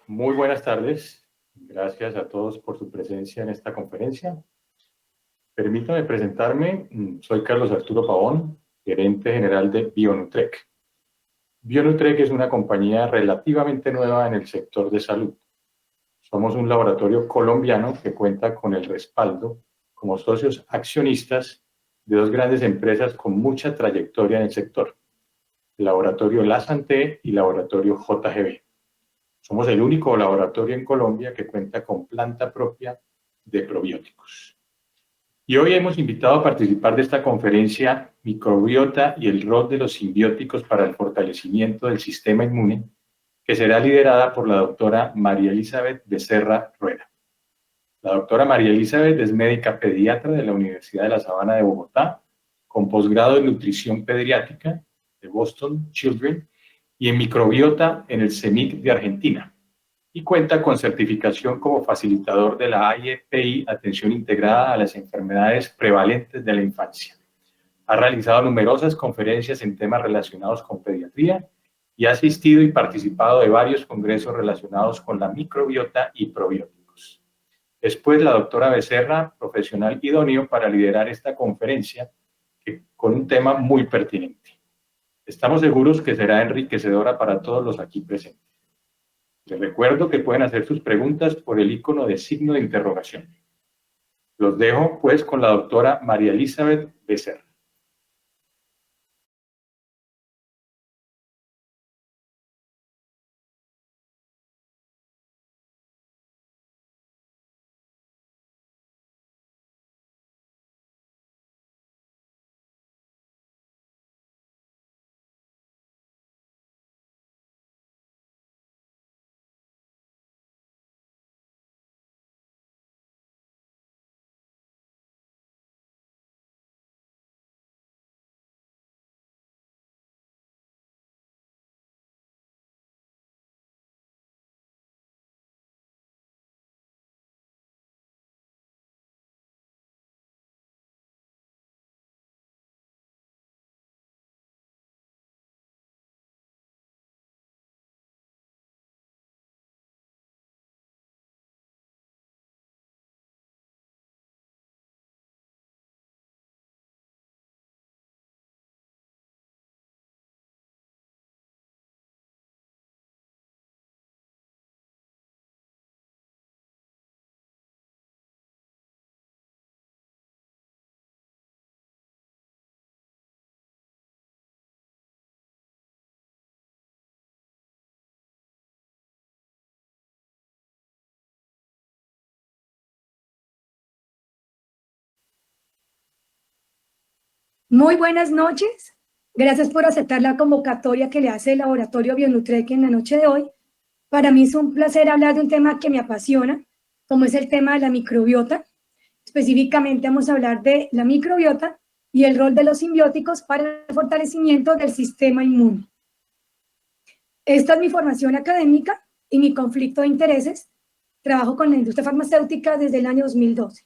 Muy buenas tardes. Gracias a todos por su presencia en esta conferencia. Permítame presentarme. Soy Carlos Arturo Pavón, gerente general de Bionutrec. Bionutrec es una compañía relativamente nueva en el sector de salud. Somos un laboratorio colombiano que cuenta con el respaldo como socios accionistas de dos grandes empresas con mucha trayectoria en el sector: Laboratorio La Santé y Laboratorio JGB. Somos el único laboratorio en Colombia que cuenta con planta propia de probióticos. Y hoy hemos invitado a participar de esta conferencia Microbiota y el rol de los simbióticos para el fortalecimiento del sistema inmune, que será liderada por la doctora María Elizabeth Becerra Rueda. La doctora María Elizabeth es médica pediatra de la Universidad de la Sabana de Bogotá, con posgrado en nutrición pediátrica de Boston Children y en microbiota en el CEMIC de Argentina, y cuenta con certificación como facilitador de la IEPI, Atención Integrada a las Enfermedades Prevalentes de la Infancia. Ha realizado numerosas conferencias en temas relacionados con pediatría y ha asistido y participado de varios congresos relacionados con la microbiota y probióticos. Después, la doctora Becerra, profesional idóneo para liderar esta conferencia con un tema muy pertinente. Estamos seguros que será enriquecedora para todos los aquí presentes. Les recuerdo que pueden hacer sus preguntas por el icono de signo de interrogación. Los dejo, pues, con la doctora María Elizabeth Becerra. Muy buenas noches. Gracias por aceptar la convocatoria que le hace el Laboratorio Bionutrec en la noche de hoy. Para mí es un placer hablar de un tema que me apasiona, como es el tema de la microbiota. Específicamente vamos a hablar de la microbiota y el rol de los simbióticos para el fortalecimiento del sistema inmune. Esta es mi formación académica y mi conflicto de intereses. Trabajo con la industria farmacéutica desde el año 2012.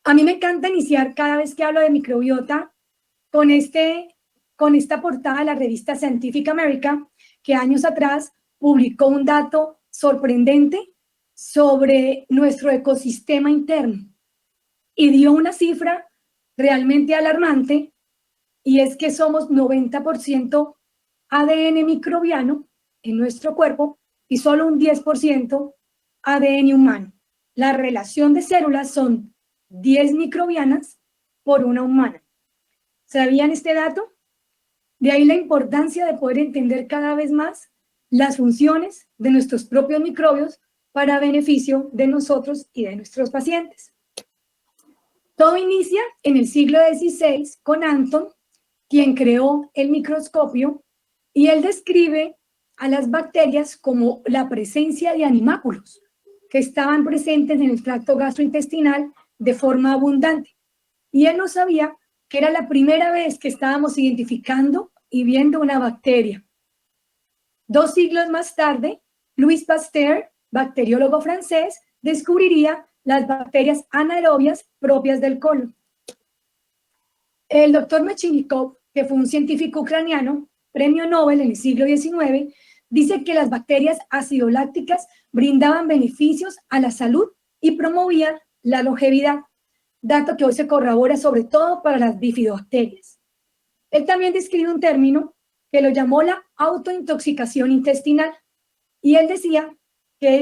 A mí me encanta iniciar cada vez que hablo de microbiota con esta portada de la revista Scientific America, que años atrás publicó un dato sorprendente sobre nuestro ecosistema interno y dio una cifra realmente alarmante, y es que somos 90% ADN microbiano en nuestro cuerpo y solo un 10% ADN humano. La relación de células son 10 microbianas por una humana. ¿Sabían este dato? De ahí la importancia de poder entender cada vez más las funciones de nuestros propios microbios para beneficio de nosotros y de nuestros pacientes. Todo inicia en el siglo XVI con Anton, quien creó el microscopio, y él describe a las bacterias como la presencia de animáculos que estaban presentes en el tracto gastrointestinal de forma abundante. Y él no sabía que era la primera vez que estábamos identificando y viendo una bacteria. 2 siglos más tarde, Louis Pasteur, bacteriólogo francés, descubriría las bacterias anaerobias propias del colon. El doctor Mechnikov, que fue un científico ucraniano, premio Nobel en el siglo XIX, dice que las bacterias acidolácticas brindaban beneficios a la salud y promovían la longevidad, dato que hoy se corrobora sobre todo para las bifidobacterias. Él también describe un término que lo llamó la autointoxicación intestinal, y él decía que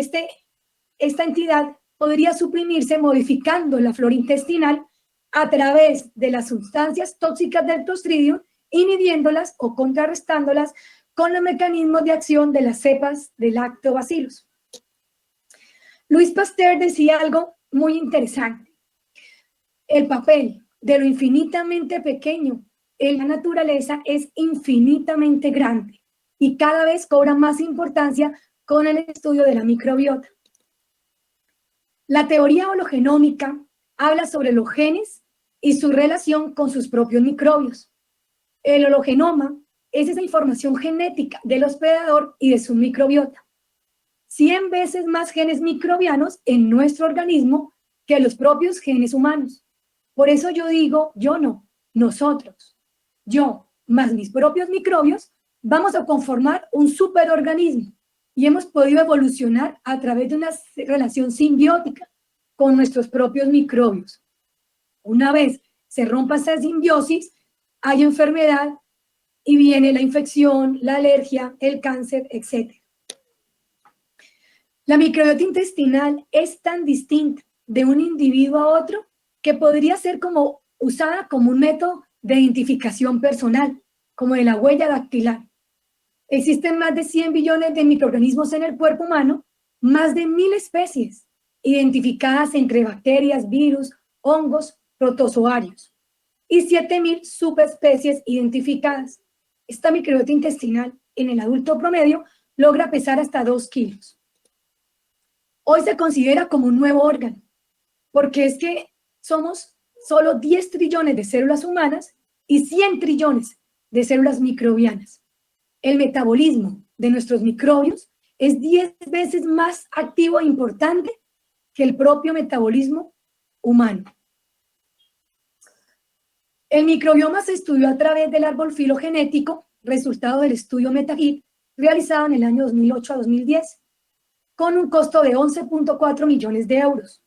esta entidad podría suprimirse modificando la flora intestinal a través de las sustancias tóxicas del Clostridium, inhibiéndolas o contrarrestándolas con los mecanismos de acción de las cepas de Lactobacillus. Louis Pasteur decía algo muy interesante. El papel de lo infinitamente pequeño en la naturaleza es infinitamente grande y cada vez cobra más importancia con el estudio de la microbiota. La teoría hologenómica habla sobre los genes y su relación con sus propios microbios. El hologenoma es esa información genética del hospedador y de su microbiota. 100 veces más genes microbianos en nuestro organismo que los propios genes humanos. Por eso yo digo, yo no, nosotros. Yo, más mis propios microbios, vamos a conformar un superorganismo y hemos podido evolucionar a través de una relación simbiótica con nuestros propios microbios. Una vez se rompa esa simbiosis, hay enfermedad y viene la infección, la alergia, el cáncer, etc. La microbiota intestinal es tan distinta de un individuo a otro que podría ser usada como un método de identificación personal, como de la huella dactilar. Existen más de 100 billones de microorganismos en el cuerpo humano, más de 1000 especies, identificadas entre bacterias, virus, hongos, protozoarios, y 7000 subespecies identificadas. Esta microbiota intestinal en el adulto promedio logra pesar hasta 2 kilos. Hoy se considera como un nuevo órgano, porque es que somos solo 10 trillones de células humanas y 100 trillones de células microbianas. El metabolismo de nuestros microbios es 10 veces más activo e importante que el propio metabolismo humano. El microbioma se estudió a través del árbol filogenético, resultado del estudio MetaGit, realizado en el año 2008 a 2010, con un costo de 11.4 millones de euros.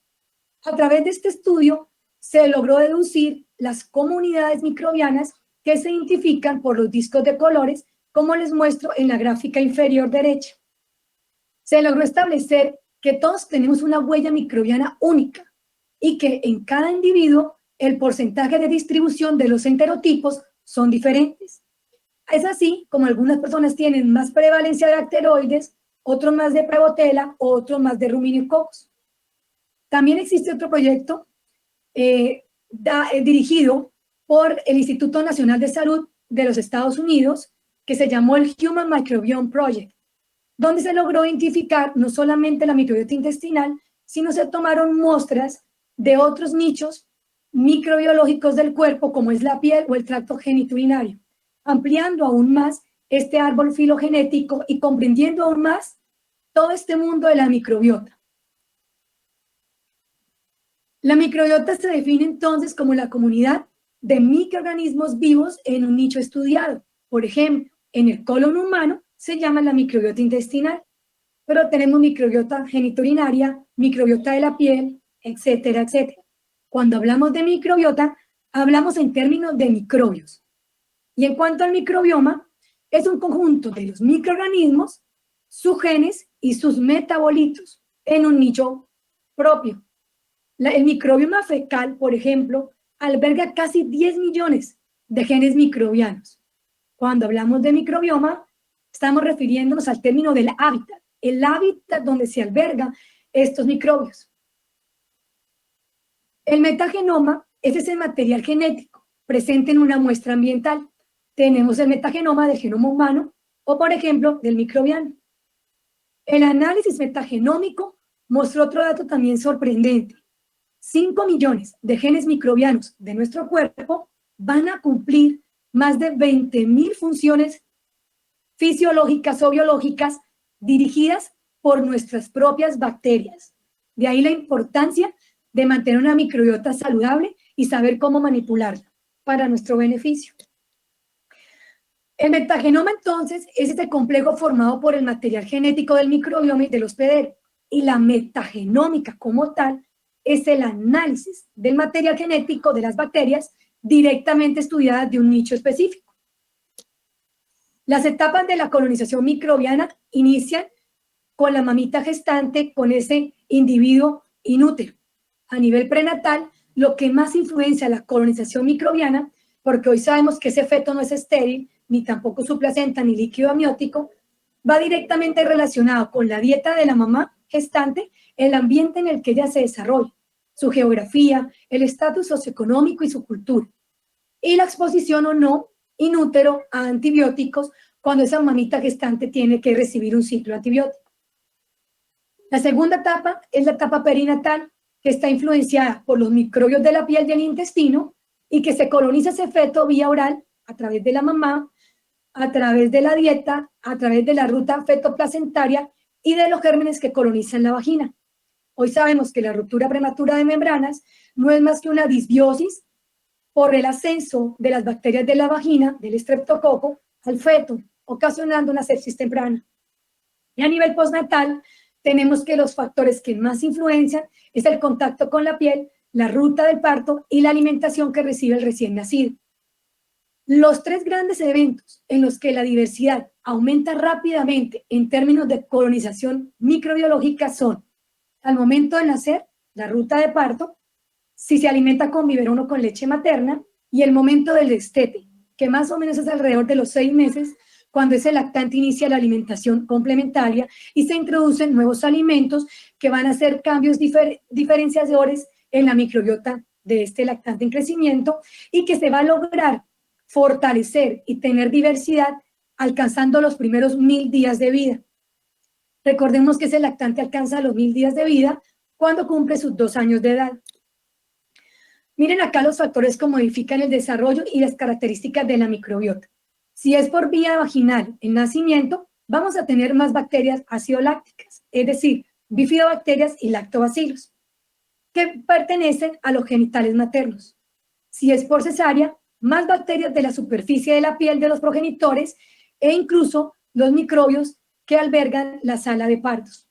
A través de este estudio se logró deducir las comunidades microbianas que se identifican por los discos de colores, como les muestro en la gráfica inferior derecha. Se logró establecer que todos tenemos una huella microbiana única y que en cada individuo el porcentaje de distribución de los enterotipos son diferentes. Es así como algunas personas tienen más prevalencia de bacteroides, otros más de Prevotella, otros más de Ruminococcus. También existe otro proyecto dirigido por el Instituto Nacional de Salud de los Estados Unidos, que se llamó el Human Microbiome Project, donde se logró identificar no solamente la microbiota intestinal, sino se tomaron muestras de otros nichos microbiológicos del cuerpo, como es la piel o el tracto genitourinario, ampliando aún más este árbol filogenético y comprendiendo aún más todo este mundo de la microbiota. La microbiota se define entonces como la comunidad de microorganismos vivos en un nicho estudiado. Por ejemplo, en el colon humano se llama la microbiota intestinal, pero tenemos microbiota genitourinaria, microbiota de la piel, etcétera, etcétera. Cuando hablamos de microbiota, hablamos en términos de microbios. Y en cuanto al microbioma, es un conjunto de los microorganismos, sus genes y sus metabolitos en un nicho propio. El microbioma fecal, por ejemplo, alberga casi 10 millones de genes microbianos. Cuando hablamos de microbioma, estamos refiriéndonos al término del hábitat, el hábitat donde se albergan estos microbios. El metagenoma es ese material genético presente en una muestra ambiental. Tenemos el metagenoma del genoma humano o, por ejemplo, del microbiano. El análisis metagenómico mostró otro dato también sorprendente. 5 millones de genes microbianos de nuestro cuerpo van a cumplir más de 20.000 funciones fisiológicas o biológicas dirigidas por nuestras propias bacterias. De ahí la importancia de mantener una microbiota saludable y saber cómo manipularla para nuestro beneficio. El metagenoma, entonces, es este complejo formado por el material genético del microbioma y del hospedero. Y la metagenómica, como tal, es el análisis del material genético de las bacterias directamente estudiadas de un nicho específico. Las etapas de la colonización microbiana inician con la mamita gestante, con ese individuo inútero. A nivel prenatal, lo que más influencia la colonización microbiana, porque hoy sabemos que ese feto no es estéril, ni tampoco su placenta, ni líquido amniótico, va directamente relacionado con la dieta de la mamá gestante, el ambiente en el que ella se desarrolla, su geografía, el estatus socioeconómico y su cultura, y la exposición o no in útero a antibióticos cuando esa mamita gestante tiene que recibir un ciclo antibiótico. La segunda etapa es la etapa perinatal, que está influenciada por los microbios de la piel y del intestino y que se coloniza ese feto vía oral a través de la mamá, a través de la dieta, a través de la ruta fetoplacentaria y de los gérmenes que colonizan la vagina. Hoy sabemos que la ruptura prematura de membranas no es más que una disbiosis por el ascenso de las bacterias de la vagina, del estreptococo, al feto, ocasionando una sepsis temprana. Y a nivel postnatal, tenemos que los factores que más influencian es el contacto con la piel, la ruta del parto y la alimentación que recibe el recién nacido. Los tres grandes eventos en los que la diversidad aumenta rápidamente en términos de colonización microbiológica son, al momento de nacer, la ruta de parto, si se alimenta con biberón o con leche materna, y el momento del destete, que más o menos es alrededor de los 6 meses, cuando ese lactante inicia la alimentación complementaria y se introducen nuevos alimentos que van a hacer cambios diferenciadores en la microbiota de este lactante en crecimiento y que se va a lograr fortalecer y tener diversidad alcanzando los primeros 1000 días de vida. Recordemos que ese lactante alcanza los 1000 días de vida cuando cumple sus 2 años de edad. Miren acá los factores que modifican el desarrollo y las características de la microbiota. Si es por vía vaginal en nacimiento, vamos a tener más bacterias acidolácticas, es decir, bifidobacterias y lactobacilos, que pertenecen a los genitales maternos. Si es por cesárea, más bacterias de la superficie de la piel de los progenitores e incluso los microbios que albergan la sala de partos.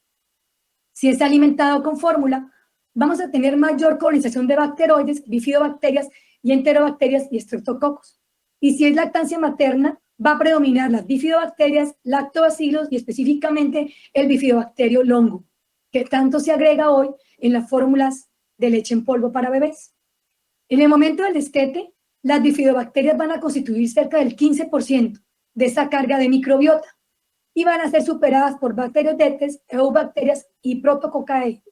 Si es alimentado con fórmula, vamos a tener mayor colonización de bacteroides, bifidobacterias y enterobacterias y estreptococos. Y si es lactancia materna, va a predominar las bifidobacterias, lactobacilos y específicamente el bifidobacterio longo, que tanto se agrega hoy en las fórmulas de leche en polvo para bebés. En el momento del destete, las bifidobacterias van a constituir cerca del 15% de esa carga de microbiota y van a ser superadas por bacteriotetes, eubacterias y protococcae.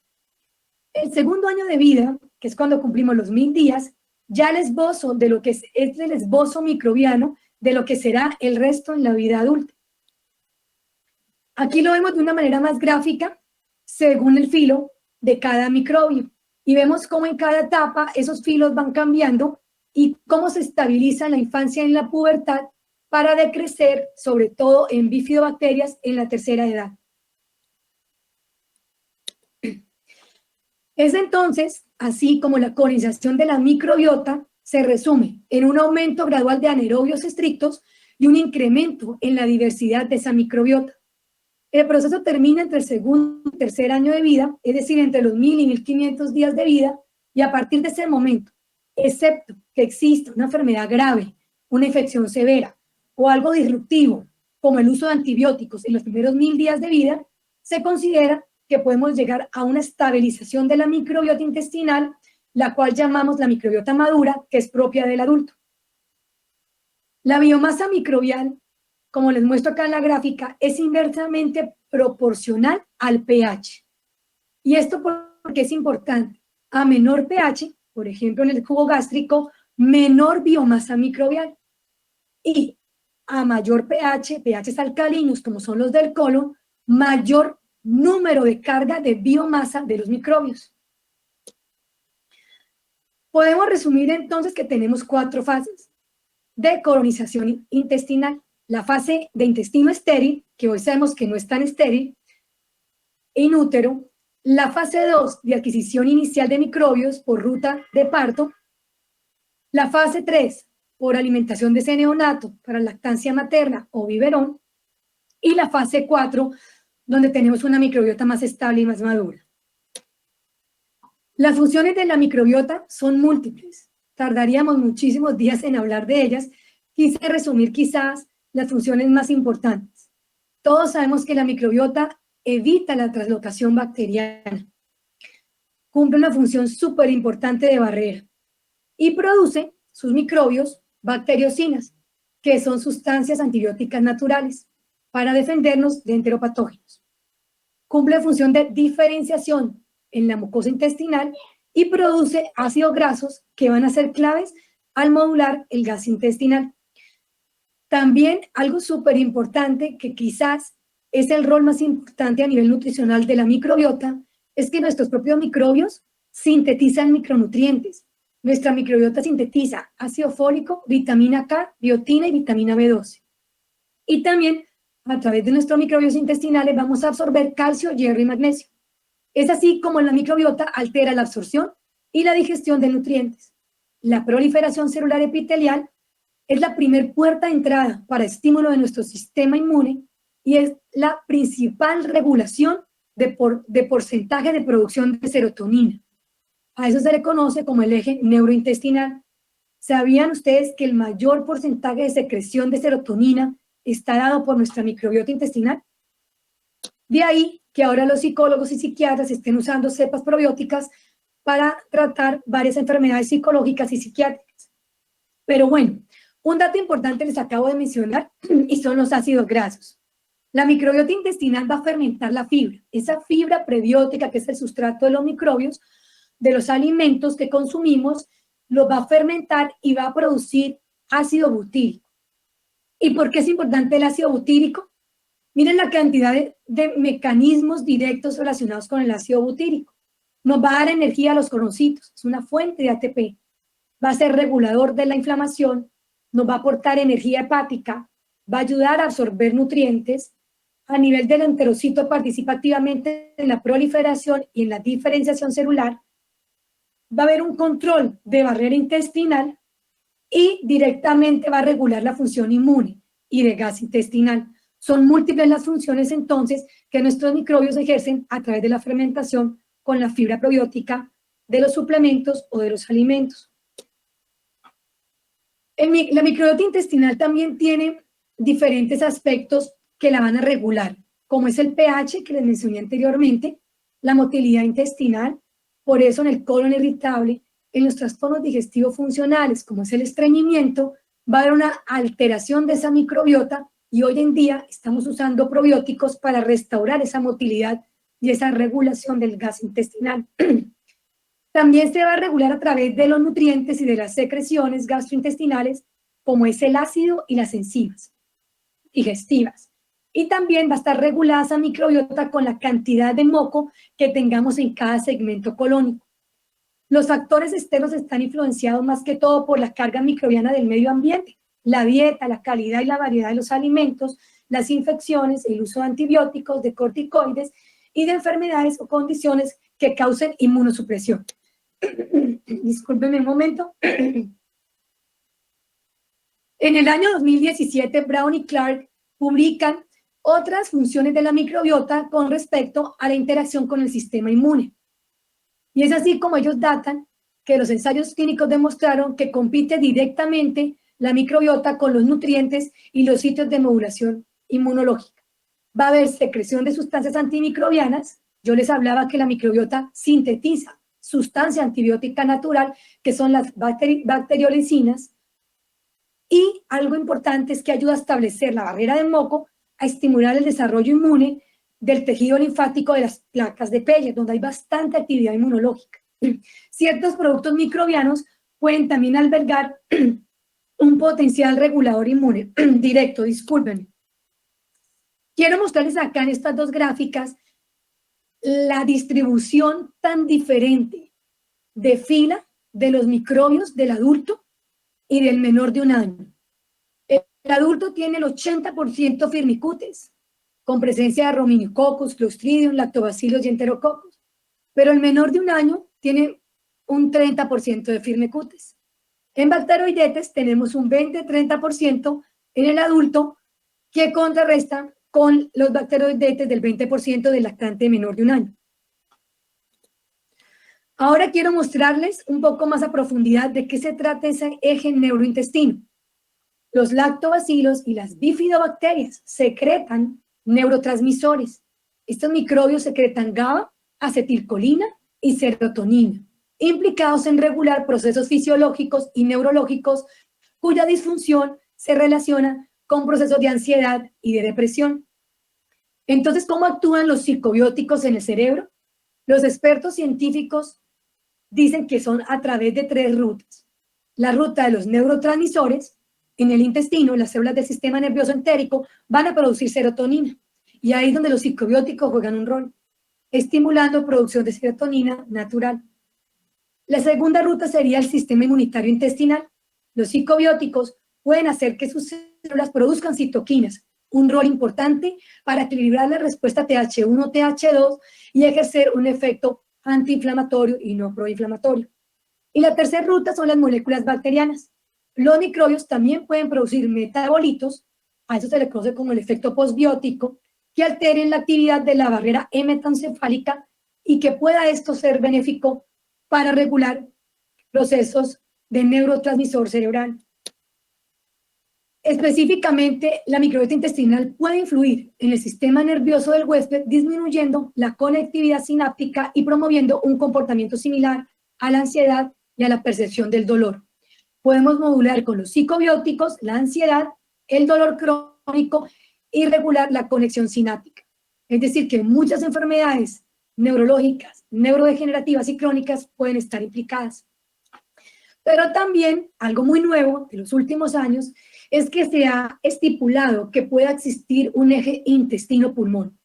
El segundo año de vida, que es cuando cumplimos los 1000 días, ya el esbozo de lo que es el esbozo microbiano de lo que será el resto en la vida adulta. Aquí lo vemos de una manera más gráfica según el filo de cada microbio y vemos cómo en cada etapa esos filos van cambiando y cómo se estabiliza en la infancia y en la pubertad para decrecer, sobre todo en bifidobacterias, en la tercera edad. Es entonces así como la colonización de la microbiota se resume en un aumento gradual de anaerobios estrictos y un incremento en la diversidad de esa microbiota. El proceso termina entre el segundo y tercer año de vida, es decir, entre los 1000 y 1500 días de vida, y a partir de ese momento, excepto que exista una enfermedad grave, una infección severa o algo disruptivo, como el uso de antibióticos en los primeros 1000 días de vida, se considera que podemos llegar a una estabilización de la microbiota intestinal, la cual llamamos la microbiota madura, que es propia del adulto. La biomasa microbial, como les muestro acá en la gráfica, es inversamente proporcional al pH. ¿Y esto porque es importante? A menor pH, por ejemplo en el jugo gástrico, menor biomasa microbial. Y a mayor pH, pHs alcalinos, como son los del colon, mayor número de carga de biomasa de los microbios. Podemos resumir entonces que tenemos 4 fases de colonización intestinal. La fase de intestino estéril, que hoy sabemos que no es tan estéril, in útero. La fase 2 de adquisición inicial de microbios por ruta de parto. La fase 3 por alimentación de ese neonato para lactancia materna o biberón, y la fase 4, donde tenemos una microbiota más estable y más madura. Las funciones de la microbiota son múltiples. Tardaríamos muchísimos días en hablar de ellas. Quise resumir quizás las funciones más importantes. Todos sabemos que la microbiota evita la translocación bacteriana, cumple una función súper importante de barrera y produce sus microbios bacteriocinas, que son sustancias antibióticas naturales para defendernos de enteropatógenos. Cumple función de diferenciación en la mucosa intestinal y produce ácidos grasos que van a ser claves al modular el gas intestinal. También algo súper importante que quizás es el rol más importante a nivel nutricional de la microbiota es que nuestros propios microbios sintetizan micronutrientes. Nuestra microbiota sintetiza ácido fólico, vitamina K, biotina y vitamina B12. Y también a través de nuestros microbios intestinales vamos a absorber calcio, hierro y magnesio. Es así como la microbiota altera la absorción y la digestión de nutrientes. La proliferación celular epitelial es la primer puerta de entrada para estímulo de nuestro sistema inmune y es la principal regulación de porcentaje de producción de serotonina. A eso se le conoce como el eje neurointestinal. ¿Sabían ustedes que el mayor porcentaje de secreción de serotonina está dado por nuestra microbiota intestinal? De ahí que ahora los psicólogos y psiquiatras estén usando cepas probióticas para tratar varias enfermedades psicológicas y psiquiátricas. Pero bueno, un dato importante les acabo de mencionar y son los ácidos grasos. La microbiota intestinal va a fermentar la fibra, esa fibra prebiótica que es el sustrato de los microbios, de los alimentos que consumimos, lo va a fermentar y va a producir ácido butírico. ¿Y por qué es importante el ácido butírico? Miren la cantidad de mecanismos directos relacionados con el ácido butírico. Nos va a dar energía a los coronocitos, es una fuente de ATP. Va a ser regulador de la inflamación, nos va a aportar energía hepática, va a ayudar a absorber nutrientes. A nivel del enterocito participa activamente en la proliferación y en la diferenciación celular. Va a haber un control de barrera intestinal y directamente va a regular la función inmune y de gas intestinal. Son múltiples las funciones entonces que nuestros microbios ejercen a través de la fermentación con la fibra probiótica de los suplementos o de los alimentos. La microbiota intestinal también tiene diferentes aspectos que la van a regular, como es el pH que les mencioné anteriormente, la motilidad intestinal. Por eso en el colon irritable, en los trastornos digestivos funcionales, como es el estreñimiento, va a haber una alteración de esa microbiota y hoy en día estamos usando probióticos para restaurar esa motilidad y esa regulación del gas intestinal. También se va a regular a través de los nutrientes y de las secreciones gastrointestinales, como es el ácido y las enzimas digestivas. Y también va a estar regulada esa microbiota con la cantidad de moco que tengamos en cada segmento colónico. Los factores externos están influenciados más que todo por la carga microbiana del medio ambiente, la dieta, la calidad y la variedad de los alimentos, las infecciones, el uso de antibióticos, de corticoides y de enfermedades o condiciones que causen inmunosupresión. Discúlpenme un momento. En el año 2017, Brown y Clark publican otras funciones de la microbiota con respecto a la interacción con el sistema inmune. Y es así como ellos datan que los ensayos clínicos demostraron que compite directamente la microbiota con los nutrientes y los sitios de modulación inmunológica. Va a haber secreción de sustancias antimicrobianas. Yo les hablaba que la microbiota sintetiza sustancia antibiótica natural, que son las bacteriolicinas. Y algo importante es que ayuda a establecer la barrera del moco, a estimular el desarrollo inmune del tejido linfático de las placas de Peyerl, donde hay bastante actividad inmunológica. Ciertos productos microbianos pueden también albergar un potencial regulador inmune directo, discúlpenme. Quiero mostrarles acá en estas dos gráficas la distribución tan diferente de fila de los microbios del adulto y del menor de 1 año. El adulto tiene el 80% firmicutes, con presencia de Rominococcus, Clostridium, Lactobacillus y Enterococcus. Pero el menor de 1 año tiene un 30% de firmicutes. En bacteroidetes tenemos un 20-30% en el adulto que contrarresta con los bacteroidetes del 20% del lactante menor de 1 año. Ahora quiero mostrarles un poco más a profundidad de qué se trata ese eje neurointestino. Los lactobacilos y las bifidobacterias secretan neurotransmisores. Estos microbios secretan GABA, acetilcolina y serotonina, implicados en regular procesos fisiológicos y neurológicos cuya disfunción se relaciona con procesos de ansiedad y de depresión. Entonces, ¿cómo actúan los psicobióticos en el cerebro? Los expertos científicos dicen que son a través de 3 rutas. La ruta de los neurotransmisores. En el intestino, las células del sistema nervioso entérico van a producir serotonina. Y ahí es donde los psicobióticos juegan un rol, estimulando producción de serotonina natural. La segunda ruta sería el sistema inmunitario intestinal. Los psicobióticos pueden hacer que sus células produzcan citoquinas, un rol importante para equilibrar la respuesta TH1, TH2 y ejercer un efecto antiinflamatorio y no proinflamatorio. Y la tercera ruta son las moléculas bacterianas. Los microbios también pueden producir metabolitos, a eso se le conoce como el efecto posbiótico, que alteren la actividad de la barrera hematoencefálica y que pueda esto ser benéfico para regular procesos de neurotransmisor cerebral. Específicamente, la microbiota intestinal puede influir en el sistema nervioso del huésped, disminuyendo la conectividad sináptica y promoviendo un comportamiento similar a la ansiedad y a la percepción del dolor. Podemos modular con los psicobióticos la ansiedad, el dolor crónico y regular la conexión sináptica. Es decir, que muchas enfermedades neurológicas, neurodegenerativas y crónicas pueden estar implicadas. Pero también, algo muy nuevo de los últimos años, es que se ha estipulado que pueda existir un eje intestino-pulmón.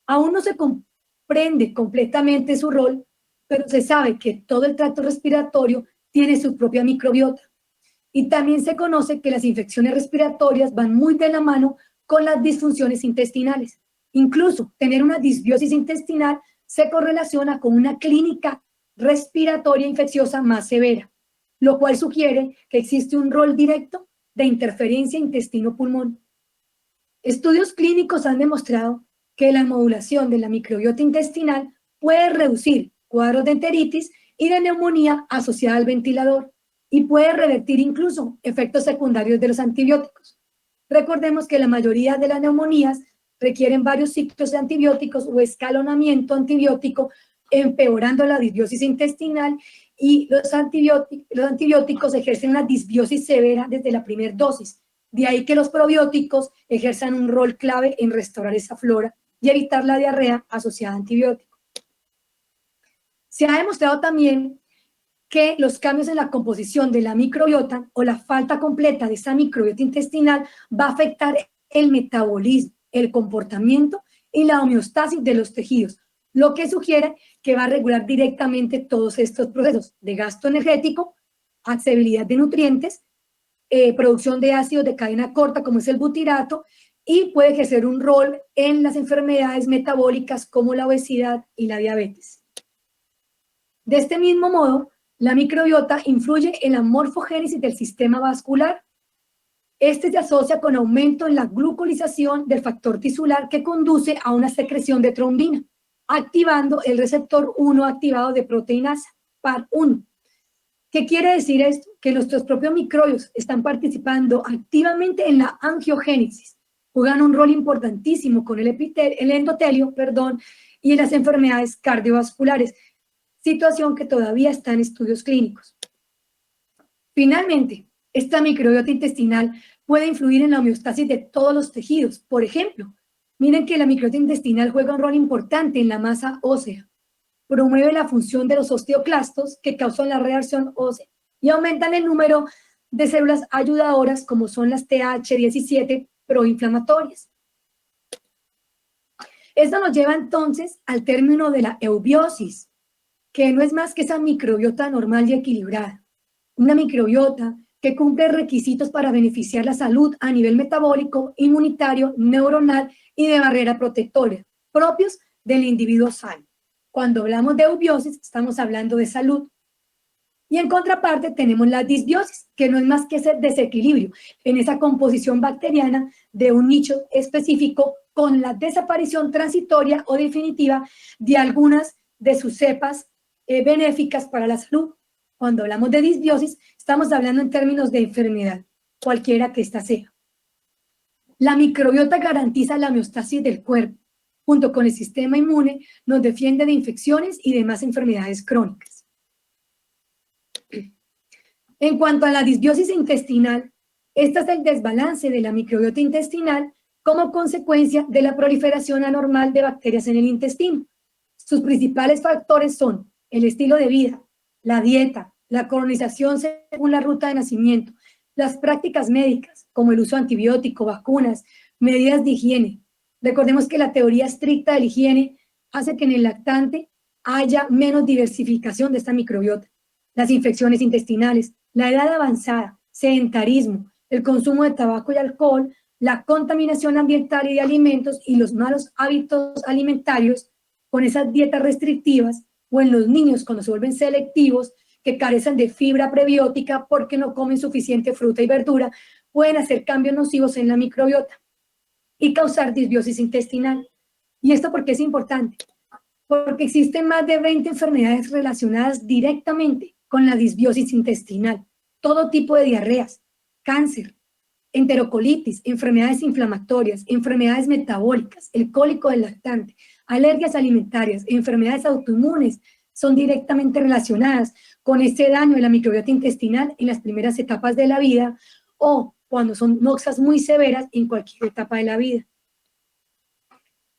Aún no se comprende completamente su rol, pero se sabe que todo el tracto respiratorio tiene su propia microbiota. Y también se conoce que las infecciones respiratorias van muy de la mano con las disfunciones intestinales. Incluso tener una disbiosis intestinal se correlaciona con una clínica respiratoria infecciosa más severa, lo cual sugiere que existe un rol directo de interferencia intestino-pulmón. Estudios clínicos han demostrado que la modulación de la microbiota intestinal puede reducir cuadros de enteritis y de neumonía asociada al ventilador y puede revertir incluso efectos secundarios de los antibióticos. Recordemos que la mayoría de las neumonías requieren varios ciclos de antibióticos o escalonamiento antibiótico, empeorando la disbiosis intestinal, y los antibióticos ejercen una disbiosis severa desde la primera dosis. De ahí que los probióticos ejerzan un rol clave en restaurar esa flora y evitar la diarrea asociada a antibióticos. Se ha demostrado también que los cambios en la composición de la microbiota o la falta completa de esa microbiota intestinal va a afectar el metabolismo, el comportamiento y la homeostasis de los tejidos, lo que sugiere que va a regular directamente todos estos procesos de gasto energético, accesibilidad de nutrientes, producción de ácidos de cadena corta como es el butirato, y puede ejercer un rol en las enfermedades metabólicas como la obesidad y la diabetes. De este mismo modo, la microbiota influye en la morfogénesis del sistema vascular. Este se asocia con aumento en la glucolización del factor tisular que conduce a una secreción de trombina, activando el receptor 1 activado de proteinasa, PAR1. ¿Qué quiere decir esto? Que nuestros propios microbios están participando activamente en la angiogénesis, juegan un rol importantísimo con el endotelio, y en las enfermedades cardiovasculares, situación que todavía está en estudios clínicos. Finalmente, esta microbiota intestinal puede influir en la homeostasis de todos los tejidos. Por ejemplo, miren que la microbiota intestinal juega un rol importante en la masa ósea. Promueve la función de los osteoclastos que causan la reacción ósea y aumentan el número de células ayudadoras como son las TH17 proinflamatorias. Esto nos lleva entonces al término de la eubiosis, que no es más que esa microbiota normal y equilibrada. Una microbiota que cumple requisitos para beneficiar la salud a nivel metabólico, inmunitario, neuronal y de barrera protectora, propios del individuo sano. Cuando hablamos de eubiosis, estamos hablando de salud. Y en contraparte tenemos la disbiosis, que no es más que ese desequilibrio en esa composición bacteriana de un nicho específico con la desaparición transitoria o definitiva de algunas de sus cepas benéficas para la salud. Cuando hablamos de disbiosis, estamos hablando en términos de enfermedad, cualquiera que ésta sea. La microbiota garantiza la homeostasis del cuerpo. Junto con el sistema inmune, nos defiende de infecciones y demás enfermedades crónicas. En cuanto a la disbiosis intestinal, este es el desbalance de la microbiota intestinal como consecuencia de la proliferación anormal de bacterias en el intestino. Sus principales factores son el estilo de vida, la dieta, la colonización según la ruta de nacimiento, las prácticas médicas, como el uso de antibióticos, vacunas, medidas de higiene. Recordemos que la teoría estricta de la higiene hace que en el lactante haya menos diversificación de esta microbiota. Las infecciones intestinales, la edad avanzada, sedentarismo, el consumo de tabaco y alcohol, la contaminación ambiental y de alimentos y los malos hábitos alimentarios con esas dietas restrictivas, o en los niños cuando se vuelven selectivos, que carecen de fibra prebiótica porque no comen suficiente fruta y verdura, pueden hacer cambios nocivos en la microbiota y causar disbiosis intestinal. ¿Y esto por qué es importante? Porque existen más de 20 enfermedades relacionadas directamente con la disbiosis intestinal. Todo tipo de diarreas, cáncer, enterocolitis, enfermedades inflamatorias, enfermedades metabólicas, el cólico del lactante, alergias alimentarias, enfermedades autoinmunes, son directamente relacionadas con este daño de la microbiota intestinal en las primeras etapas de la vida o cuando son noxas muy severas en cualquier etapa de la vida.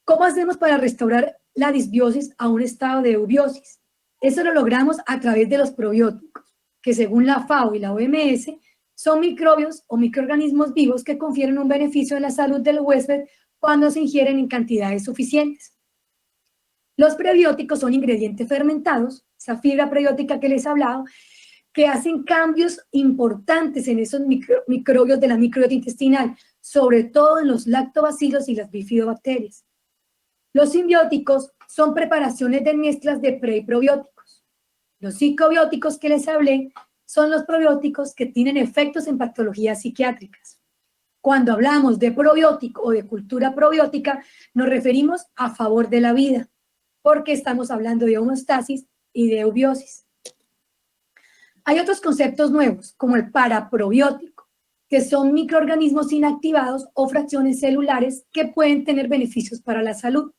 ¿Cómo hacemos para restaurar la disbiosis a un estado de eubiosis? Eso lo logramos a través de los probióticos, que según la FAO y la OMS, son microbios o microorganismos vivos que confieren un beneficio en la salud del huésped cuando se ingieren en cantidades suficientes. Los prebióticos son ingredientes fermentados, esa fibra prebiótica que les he hablado, que hacen cambios importantes en esos microbios de la microbiota intestinal, sobre todo en los lactobacilos y las bifidobacterias. Los simbióticos son preparaciones de mezclas de pre y probióticos. Los psicobióticos que les hablé son los probióticos que tienen efectos en patologías psiquiátricas. Cuando hablamos de probiótico o de cultura probiótica, nos referimos a favor de la vida, porque estamos hablando de homeostasis y de eubiosis. Hay otros conceptos nuevos, como el paraprobiótico, que son microorganismos inactivados o fracciones celulares que pueden tener beneficios para la salud.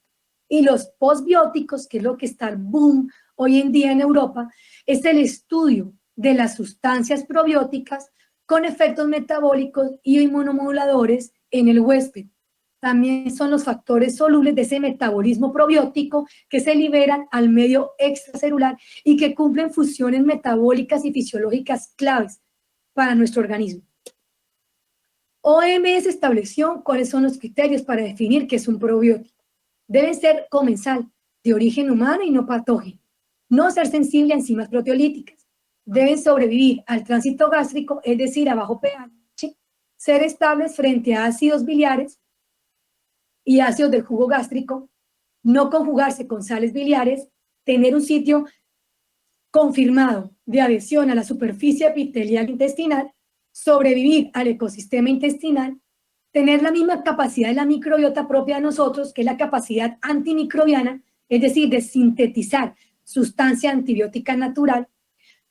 Y los postbióticos, que es lo que está el boom hoy en día en Europa, es el estudio de las sustancias probióticas con efectos metabólicos y inmunomoduladores en el huésped. También son los factores solubles de ese metabolismo probiótico que se liberan al medio extracelular y que cumplen funciones metabólicas y fisiológicas claves para nuestro organismo. OMS estableció cuáles son los criterios para definir qué es un probiótico. Deben ser comensal, de origen humano y no patógeno. No ser sensible a enzimas proteolíticas. Deben sobrevivir al tránsito gástrico, es decir, a bajo pH. Ser estables frente a ácidos biliares y ácidos del jugo gástrico. No conjugarse con sales biliares. Tener un sitio confirmado de adhesión a la superficie epitelial intestinal. Sobrevivir al ecosistema intestinal. Tener la misma capacidad de la microbiota propia de nosotros, que es la capacidad antimicrobiana, es decir, de sintetizar sustancia antibiótica natural,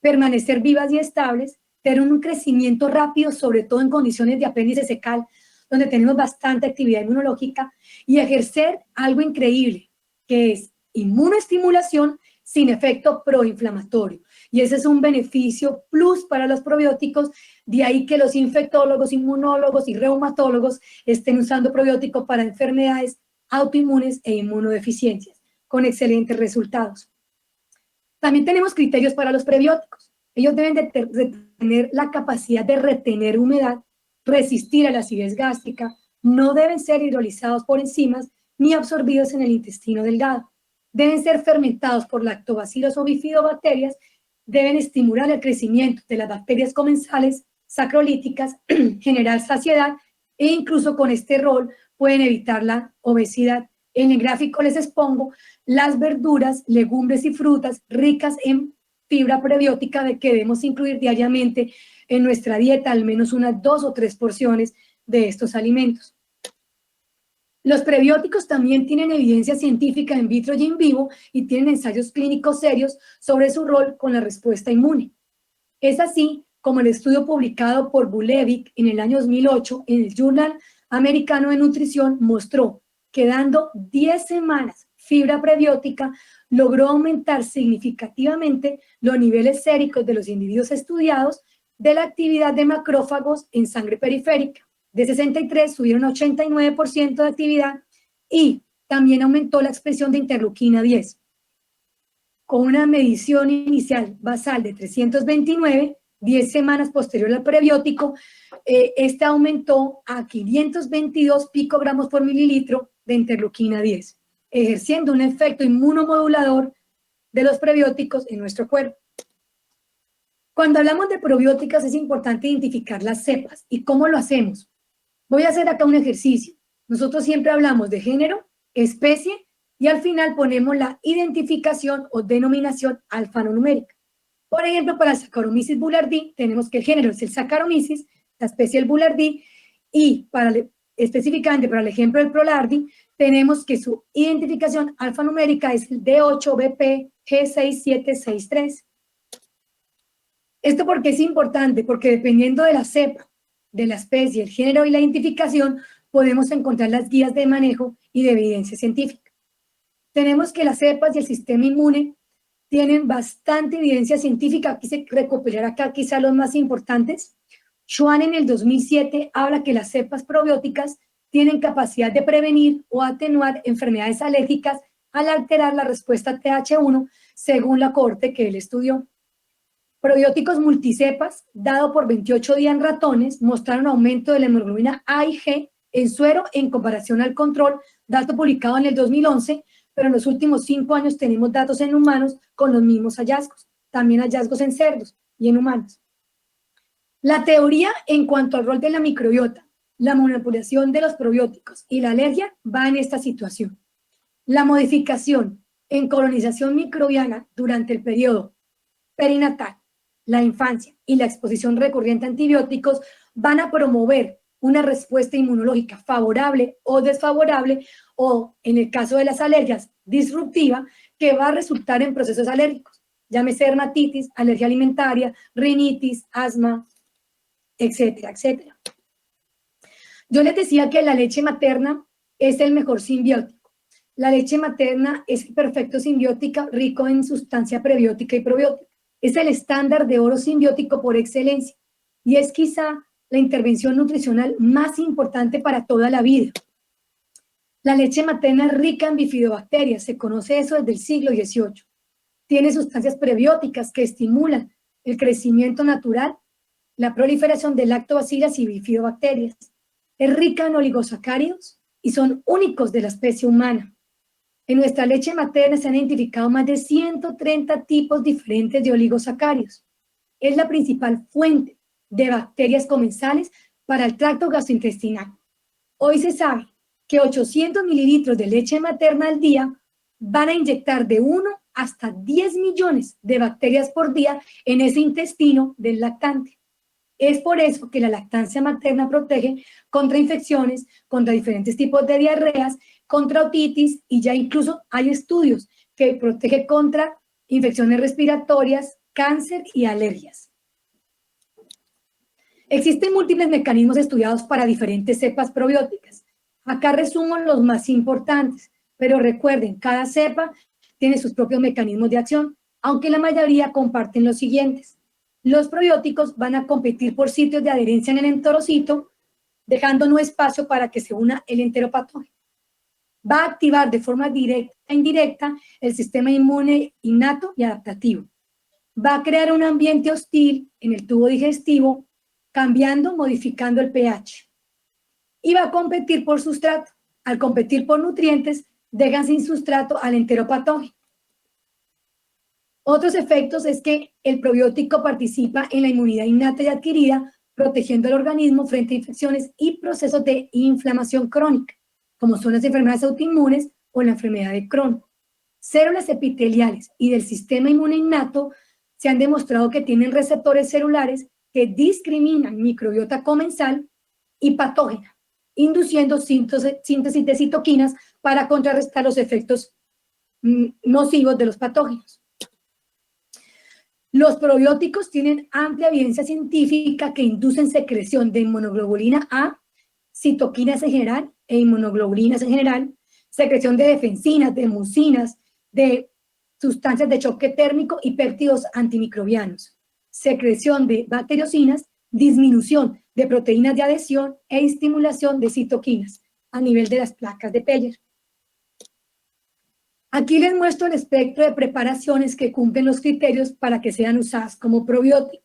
permanecer vivas y estables, tener un crecimiento rápido, sobre todo en condiciones de apéndice secal, donde tenemos bastante actividad inmunológica, y ejercer algo increíble, que es inmunoestimulación sin efecto proinflamatorio. Y ese es un beneficio plus para los probióticos, de ahí que los infectólogos, inmunólogos y reumatólogos estén usando probióticos para enfermedades autoinmunes e inmunodeficiencias, con excelentes resultados. También tenemos criterios para los prebióticos. Ellos deben de tener la capacidad de retener humedad, resistir a la acidez gástrica, no deben ser hidrolizados por enzimas ni absorbidos en el intestino delgado. Deben ser fermentados por lactobacilos o bifidobacterias, deben estimular el crecimiento de las bacterias comensales, sacrolíticas, generar saciedad e incluso con este rol pueden evitar la obesidad. En el gráfico les expongo las verduras, legumbres y frutas ricas en fibra prebiótica de que debemos incluir diariamente en nuestra dieta al menos unas 2 o 3 porciones de estos alimentos. Los prebióticos también tienen evidencia científica in vitro y in vivo y tienen ensayos clínicos serios sobre su rol con la respuesta inmune. Es así como el estudio publicado por Bulevic en el año 2008 en el Journal Americano de Nutrición mostró que dando 10 semanas fibra prebiótica logró aumentar significativamente los niveles séricos de los individuos estudiados de la actividad de macrófagos en sangre periférica. De 63 subieron a 89% de actividad y también aumentó la expresión de interleuquina 10. Con una medición inicial basal de 329, 10 semanas posterior al prebiótico, este aumentó a 522 picogramos por mililitro de interleuquina 10, ejerciendo un efecto inmunomodulador de los prebióticos en nuestro cuerpo. Cuando hablamos de probióticas es importante identificar las cepas. ¿Y cómo lo hacemos? Voy a hacer acá un ejercicio. Nosotros siempre hablamos de género, especie y al final ponemos la identificación o denominación alfanumérica. Por ejemplo, para Saccharomyces boulardii tenemos que el género es el Saccharomyces, la especie el Boulardii y específicamente para el ejemplo del Prolardi tenemos que su identificación alfanumérica es el D8BP G6763. ¿Esto por qué es importante? Porque dependiendo de la cepa, de la especie, el género y la identificación, podemos encontrar las guías de manejo y de evidencia científica. Tenemos que las cepas y el sistema inmune tienen bastante evidencia científica. Quise recopilar acá quizá los más importantes. Schwann en el 2007 habla que las cepas probióticas tienen capacidad de prevenir o atenuar enfermedades alérgicas al alterar la respuesta TH1 según la cohorte que él estudió. Probióticos multicepas, dado por 28 días en ratones, mostraron aumento de la hemoglobina A y G en suero en comparación al control, dato publicado en el 2011, pero en los últimos 5 años tenemos datos en humanos con los mismos hallazgos, también hallazgos en cerdos y en humanos. La teoría en cuanto al rol de la microbiota, la manipulación de los probióticos y la alergia va en esta situación. La modificación en colonización microbiana durante el periodo perinatal, la infancia y la exposición recurrente a antibióticos van a promover una respuesta inmunológica favorable o desfavorable o, en el caso de las alergias, disruptiva, que va a resultar en procesos alérgicos, llámese dermatitis, alergia alimentaria, rinitis, asma, etcétera, etcétera. Yo les decía que la leche materna es el mejor simbiótico. La leche materna es el perfecto simbiótico rico en sustancia prebiótica y probiótica. Es el estándar de oro simbiótico por excelencia y es quizá la intervención nutricional más importante para toda la vida. La leche materna es rica en bifidobacterias, se conoce eso desde el siglo XVIII. Tiene sustancias prebióticas que estimulan el crecimiento natural, la proliferación de lactobacilas y bifidobacterias. Es rica en oligosacáridos y son únicos de la especie humana. En nuestra leche materna se han identificado más de 130 tipos diferentes de oligosacáridos. Es la principal fuente de bacterias comensales para el tracto gastrointestinal. Hoy se sabe que 800 mililitros de leche materna al día van a inyectar de 1 hasta 10 millones de bacterias por día en ese intestino del lactante. Es por eso que la lactancia materna protege contra infecciones, contra diferentes tipos de diarreas, contra otitis y ya incluso hay estudios que protege contra infecciones respiratorias, cáncer y alergias. Existen múltiples mecanismos estudiados para diferentes cepas probióticas. Acá resumo los más importantes, pero recuerden, cada cepa tiene sus propios mecanismos de acción, aunque la mayoría comparten los siguientes. Los probióticos van a competir por sitios de adherencia en el enterocito, dejando no espacio para que se una el enteropatógeno. Va a activar de forma directa e indirecta el sistema inmune innato y adaptativo. Va a crear un ambiente hostil en el tubo digestivo, cambiando, modificando el pH. Y va a competir por sustrato. Al competir por nutrientes, dejan sin sustrato al enteropatógeno. Otros efectos es que el probiótico participa en la inmunidad innata y adquirida, protegiendo al organismo frente a infecciones y procesos de inflamación crónica, como son las enfermedades autoinmunes o la enfermedad de Crohn. Células epiteliales y del sistema inmune innato se han demostrado que tienen receptores celulares que discriminan microbiota comensal y patógena, induciendo síntesis de citoquinas para contrarrestar los efectos nocivos de los patógenos. Los probióticos tienen amplia evidencia científica que inducen secreción de inmunoglobulina A, citoquinas en general e inmunoglobulinas en general, secreción de defensinas, de mucinas, de sustancias de choque térmico y péptidos antimicrobianos, secreción de bacteriocinas, disminución de proteínas de adhesión e estimulación de citoquinas a nivel de las placas de Peyer. Aquí les muestro el espectro de preparaciones que cumplen los criterios para que sean usadas como probiótico.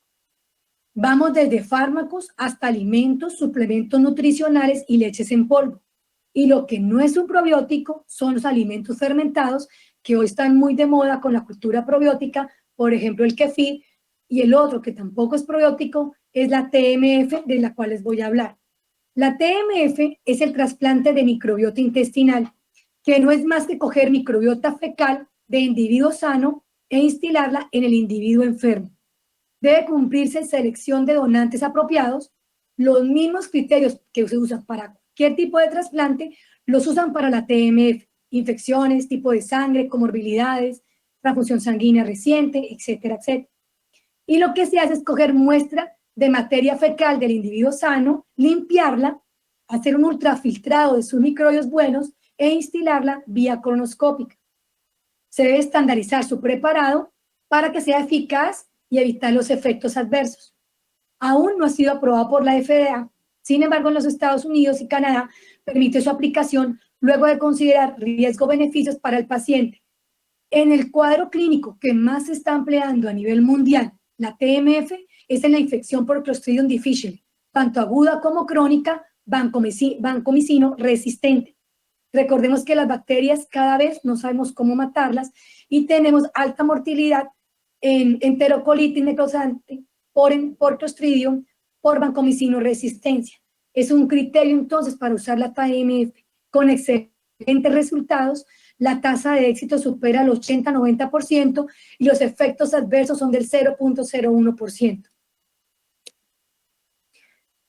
Vamos desde fármacos hasta alimentos, suplementos nutricionales y leches en polvo. Y lo que no es un probiótico son los alimentos fermentados, que hoy están muy de moda con la cultura probiótica, por ejemplo el kefir, y el otro que tampoco es probiótico es la TMF, de la cual les voy a hablar. La TMF es el trasplante de microbiota intestinal, que no es más que coger microbiota fecal de individuo sano e instilarla en el individuo enfermo. Debe cumplirse selección de donantes apropiados. Los mismos criterios que se usan para cualquier tipo de trasplante los usan para la TMF: infecciones, tipo de sangre, comorbilidades, transfusión sanguínea reciente, etcétera, etcétera. Y lo que se hace es coger muestra de materia fecal del individuo sano, limpiarla, hacer un ultrafiltrado de sus microbios buenos e instilarla vía colonoscópica. Se debe estandarizar su preparado para que sea eficaz y evitar los efectos adversos. Aún no ha sido aprobado por la FDA, sin embargo en los Estados Unidos y Canadá permite su aplicación luego de considerar riesgo-beneficios para el paciente. En el cuadro clínico que más se está empleando a nivel mundial, la TMF, es en la infección por Clostridium difficile, tanto aguda como crónica, vancomicino resistente. Recordemos que las bacterias cada vez no sabemos cómo matarlas y tenemos alta mortalidad en enterocolitis necrosante por Clostridium, por vancomicino resistencia. Es un criterio entonces para usar la TMF. Con excelentes resultados, la tasa de éxito supera el 80-90% y los efectos adversos son del 0.01%.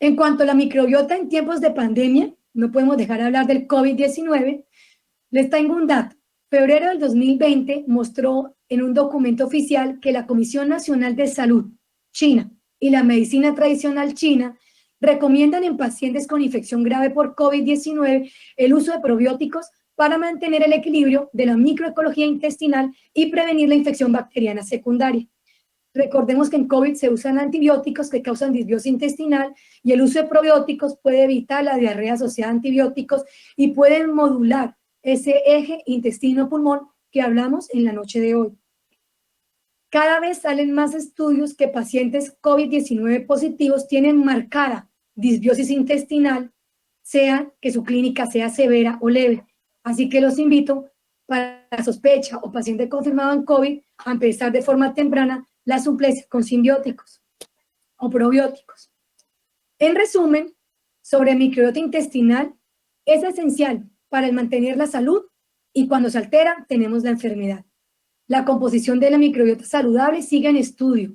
En cuanto a la microbiota en tiempos de pandemia, no podemos dejar de hablar del COVID-19. Les tengo un dato. Febrero del 2020 mostró en un documento oficial que la Comisión Nacional de Salud China y la medicina tradicional china recomiendan en pacientes con infección grave por COVID-19 el uso de probióticos para mantener el equilibrio de la microecología intestinal y prevenir la infección bacteriana secundaria. Recordemos que en COVID se usan antibióticos que causan disbiosis intestinal y el uso de probióticos puede evitar la diarrea asociada a antibióticos y pueden modular ese eje intestino-pulmón que hablamos en la noche de hoy. Cada vez salen más estudios que pacientes COVID-19 positivos tienen marcada disbiosis intestinal, sea que su clínica sea severa o leve. Así que los invito para la sospecha o paciente confirmado en COVID a empezar de forma temprana la suplencia con simbióticos o probióticos. En resumen, sobre microbiota intestinal, es esencial para el mantener la salud y cuando se altera tenemos la enfermedad. La composición de la microbiota saludable sigue en estudio.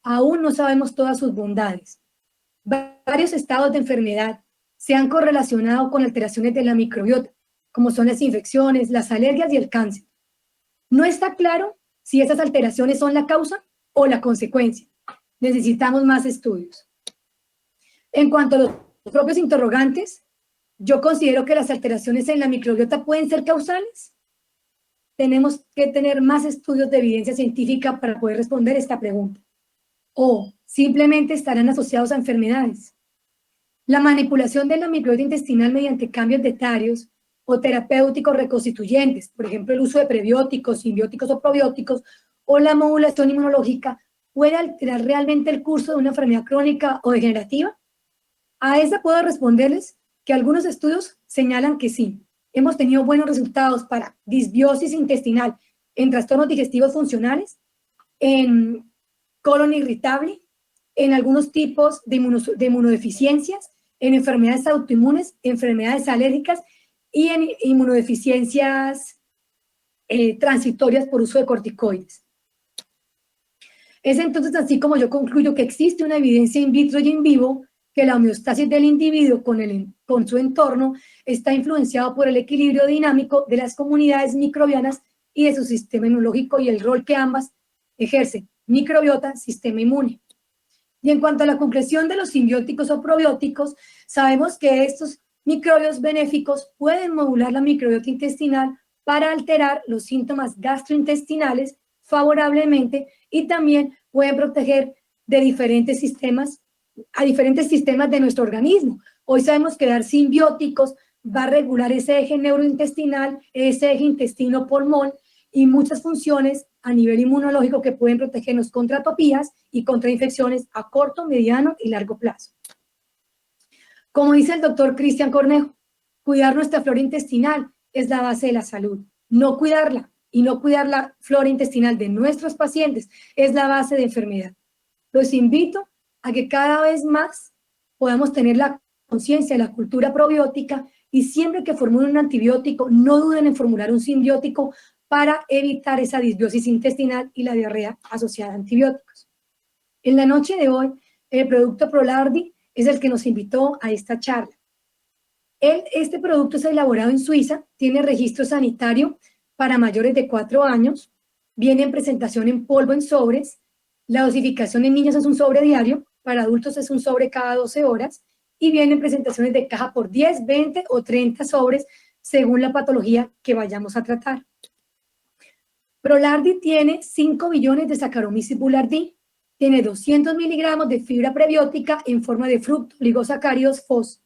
Aún no sabemos todas sus bondades. Varios estados de enfermedad se han correlacionado con alteraciones de la microbiota, como son las infecciones, las alergias y el cáncer. No está claro si esas alteraciones son la causa o la consecuencia. Necesitamos más estudios. En cuanto a los propios interrogantes, yo considero que las alteraciones en la microbiota pueden ser causales. Tenemos que tener más estudios de evidencia científica para poder responder esta pregunta. O simplemente estarán asociados a enfermedades. La manipulación de la microbiota intestinal mediante cambios dietarios o terapéuticos reconstituyentes, por ejemplo el uso de prebióticos, simbióticos o probióticos, o la modulación inmunológica, ¿puede alterar realmente el curso de una enfermedad crónica o degenerativa? A esa puedo responderles que algunos estudios señalan que sí. Hemos tenido buenos resultados para disbiosis intestinal en trastornos digestivos funcionales, en colon irritable, en algunos tipos de inmunodeficiencias, en enfermedades autoinmunes, enfermedades alérgicas y en inmunodeficiencias transitorias por uso de corticoides. Es entonces así como yo concluyo que existe una evidencia in vitro y in vivo que la homeostasis del individuo con su entorno está influenciado por el equilibrio dinámico de las comunidades microbianas y de su sistema inmunológico y el rol que ambas ejercen, microbiota, sistema inmune. Y en cuanto a la concreción de los simbióticos o probióticos, sabemos que estos microbios benéficos pueden modular la microbiota intestinal para alterar los síntomas gastrointestinales favorablemente y también pueden proteger de diferentes sistemas, a diferentes sistemas de nuestro organismo. Hoy sabemos que dar simbióticos va a regular ese eje neurointestinal, ese eje intestino-pulmón y muchas funciones a nivel inmunológico que pueden protegernos contra atopías y contra infecciones a corto, mediano y largo plazo. Como dice el doctor Cristian Cornejo, cuidar nuestra flora intestinal es la base de la salud. No cuidarla y no cuidar la flora intestinal de nuestros pacientes es la base de enfermedad. Los invito a que cada vez más podamos tener la conciencia de la cultura probiótica y siempre que formulen un antibiótico, no duden en formular un simbiótico para evitar esa disbiosis intestinal y la diarrea asociada a antibióticos. En la noche de hoy, el producto Prolardi es el que nos invitó a esta charla. Este producto es elaborado en Suiza, tiene registro sanitario para mayores de 4 años, viene en presentación en polvo en sobres, la dosificación en niños es un sobre diario, para adultos es un sobre cada 12 horas y viene en presentaciones de caja por 10, 20 o 30 sobres según la patología que vayamos a tratar. Prolardi tiene 5 billones de Saccharomyces boulardii, tiene 200 miligramos de fibra prebiótica en forma de fructo, oligosacáridos FOS,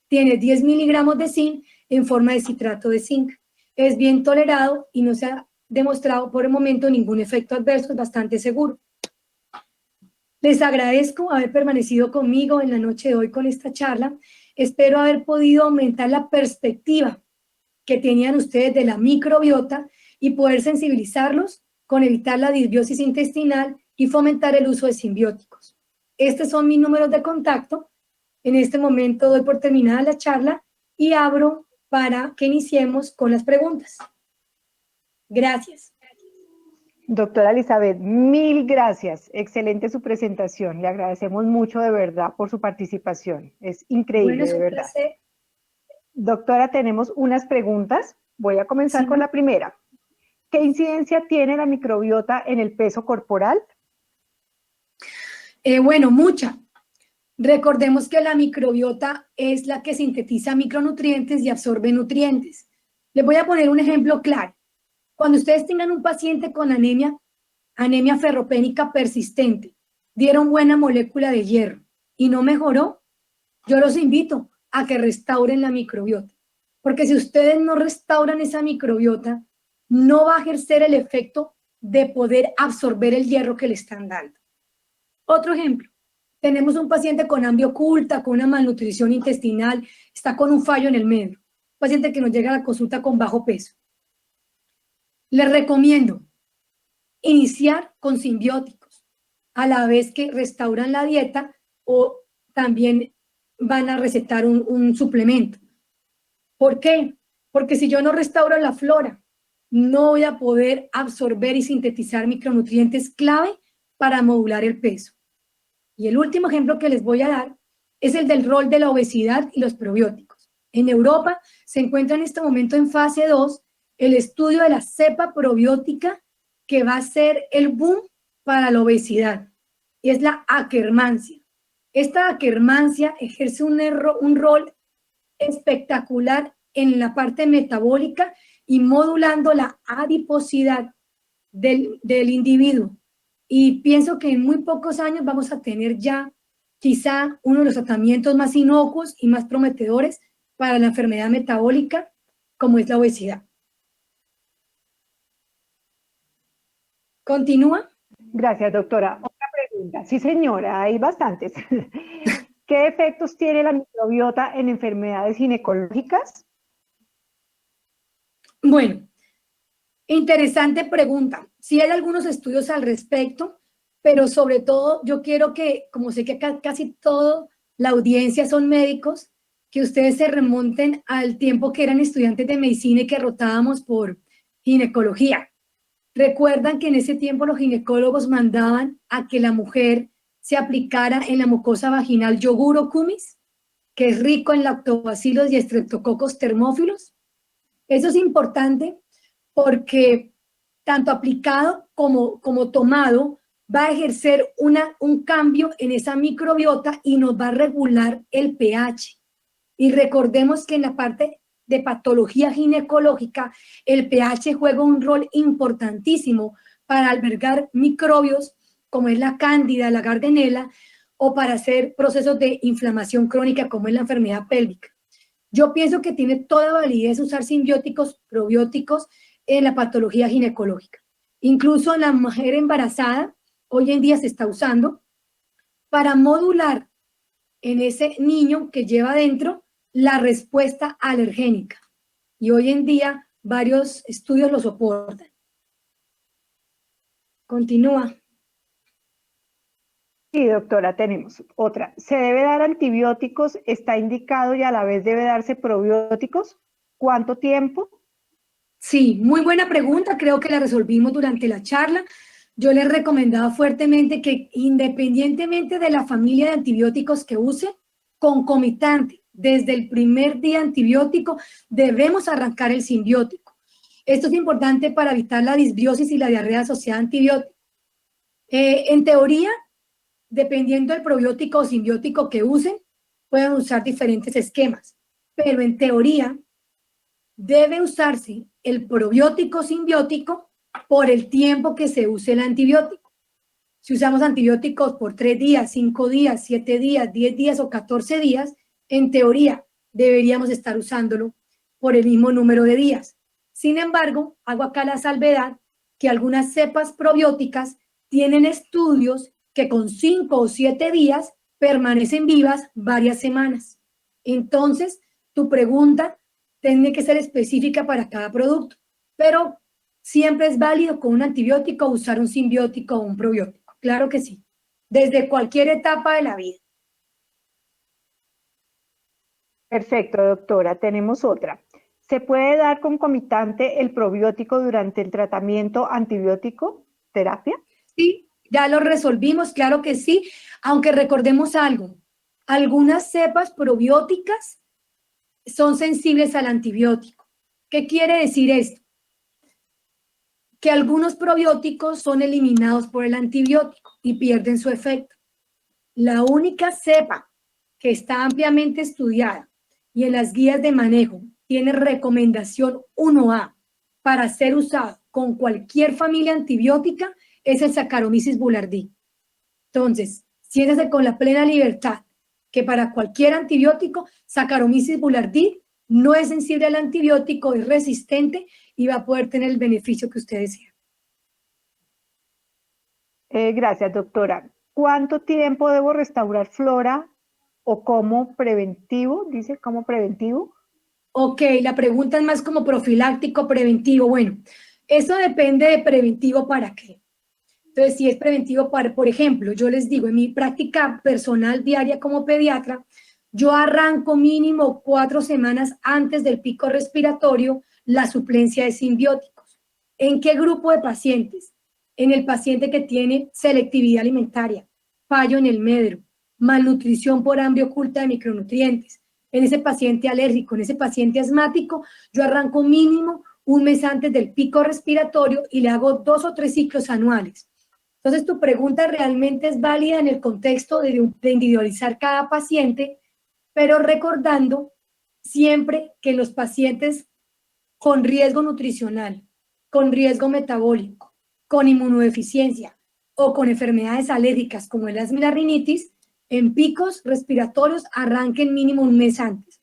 tiene 10 miligramos de zinc en forma de citrato de zinc. Es bien tolerado y no se ha demostrado por el momento ningún efecto adverso, es bastante seguro. Les agradezco haber permanecido conmigo en la noche de hoy con esta charla. Espero haber podido aumentar la perspectiva que tenían ustedes de la microbiota y poder sensibilizarlos con evitar la disbiosis intestinal y fomentar el uso de simbióticos. Estos son mis números de contacto. En este momento doy por terminada la charla y abro para que iniciemos con las preguntas. Gracias. Doctora Elizabeth, mil gracias. Excelente su presentación. Le agradecemos mucho de verdad por su participación. Es increíble, Bueno, de verdad. Placer. Doctora, tenemos unas preguntas. Voy a comenzar con la primera. ¿Qué incidencia tiene la microbiota en el peso corporal? Bueno, mucha. Recordemos que la microbiota es la que sintetiza micronutrientes y absorbe nutrientes. Les voy a poner un ejemplo claro. Cuando ustedes tengan un paciente con anemia ferropénica persistente, dieron buena molécula de hierro y no mejoró, yo los invito a que restauren la microbiota. Porque si ustedes no restauran esa microbiota, no va a ejercer el efecto de poder absorber el hierro que le están dando. Otro ejemplo. Tenemos un paciente con hambre oculta, con una malnutrición intestinal, está con un fallo en el medio. Un paciente que nos llega a la consulta con bajo peso. Les recomiendo iniciar con simbióticos, a la vez que restauran la dieta o también van a recetar un suplemento. ¿Por qué? Porque si yo no restauro la flora, no voy a poder absorber y sintetizar micronutrientes clave para modular el peso. Y el último ejemplo que les voy a dar es el del rol de la obesidad y los probióticos. En Europa se encuentra en este momento en fase 2 el estudio de la cepa probiótica que va a ser el boom para la obesidad. Y es la Akkermansia. Esta Akkermansia ejerce un rol espectacular en la parte metabólica y modulando la adiposidad del individuo. Y pienso que en muy pocos años vamos a tener ya quizá uno de los tratamientos más inocuos y más prometedores para la enfermedad metabólica, como es la obesidad. ¿Continúa? Gracias, doctora. Otra pregunta. Sí, señora, hay bastantes. ¿Qué efectos tiene la microbiota en enfermedades ginecológicas? Bueno, interesante pregunta. Sí hay algunos estudios al respecto, pero sobre todo yo quiero que, como sé que casi toda la audiencia son médicos, que ustedes se remonten al tiempo que eran estudiantes de medicina y que rotábamos por ginecología. Recuerdan que en ese tiempo los ginecólogos mandaban a que la mujer se aplicara en la mucosa vaginal yogur o kumis, que es rico en lactobacilos y estreptococos termófilos. Eso es importante porque tanto aplicado como tomado va a ejercer un cambio en esa microbiota y nos va a regular el pH. Y recordemos que en la parte de patología ginecológica, el pH juega un rol importantísimo para albergar microbios como es la cándida, la gardnerella, o para hacer procesos de inflamación crónica como es la enfermedad pélvica. Yo pienso que tiene toda validez usar simbióticos, probióticos en la patología ginecológica. Incluso en la mujer embarazada, hoy en día se está usando para modular en ese niño que lleva dentro la respuesta alergénica. Y hoy en día varios estudios lo soportan. Continúa. Sí, doctora, tenemos otra. ¿Se debe dar antibióticos? ¿Está indicado y a la vez debe darse probióticos? ¿Cuánto tiempo? Sí, muy buena pregunta. Creo que la resolvimos durante la charla. Yo les recomendaba fuertemente que independientemente de la familia de antibióticos que use, concomitante, desde el primer día antibiótico, debemos arrancar el simbiótico. Esto es importante para evitar la disbiosis y la diarrea asociada a antibióticos. En teoría, dependiendo del probiótico o simbiótico que usen, pueden usar diferentes esquemas, pero en teoría debe usarse el probiótico simbiótico por el tiempo que se use el antibiótico. Si usamos antibióticos por 3 días, 5 días, 7 días, 10 días o 14 días, en teoría deberíamos estar usándolo por el mismo número de días. Sin embargo, hago acá la salvedad que algunas cepas probióticas tienen estudios que con 5 o 7 días permanecen vivas varias semanas. Entonces, tu pregunta tiene que ser específica para cada producto, pero siempre es válido con un antibiótico usar un simbiótico o un probiótico. Claro que sí, desde cualquier etapa de la vida. Perfecto, doctora. Tenemos otra. ¿Se puede dar concomitante el probiótico durante el tratamiento antibiótico terapia? Sí, ya lo resolvimos, claro que sí, aunque recordemos algo, algunas cepas probióticas son sensibles al antibiótico. ¿Qué quiere decir esto? Que algunos probióticos son eliminados por el antibiótico y pierden su efecto. La única cepa que está ampliamente estudiada y en las guías de manejo tiene recomendación 1A para ser usado con cualquier familia antibiótica es el Saccharomyces boulardii. Entonces, siéntese con la plena libertad que para cualquier antibiótico, Saccharomyces boulardii no es sensible al antibiótico, es resistente y va a poder tener el beneficio que usted desea. Gracias, doctora. ¿Cuánto tiempo debo restaurar flora o como preventivo? Dice como preventivo. Ok, la pregunta es más como profiláctico, preventivo. Bueno, eso depende de preventivo para qué. Entonces, si es preventivo para, por ejemplo, yo les digo, en mi práctica personal diaria como pediatra, yo arranco mínimo 4 semanas antes del pico respiratorio la suplencia de simbióticos. ¿En qué grupo de pacientes? En el paciente que tiene selectividad alimentaria, fallo en el medro, malnutrición por hambre oculta de micronutrientes, en ese paciente alérgico, en ese paciente asmático, yo arranco mínimo 1 mes antes del pico respiratorio y le hago 2 o 3 ciclos anuales. Entonces, tu pregunta realmente es válida en el contexto de individualizar cada paciente, pero recordando siempre que los pacientes con riesgo nutricional, con riesgo metabólico, con inmunodeficiencia o con enfermedades alérgicas como el asma y la rinitis, en picos respiratorios arranquen mínimo 1 mes antes.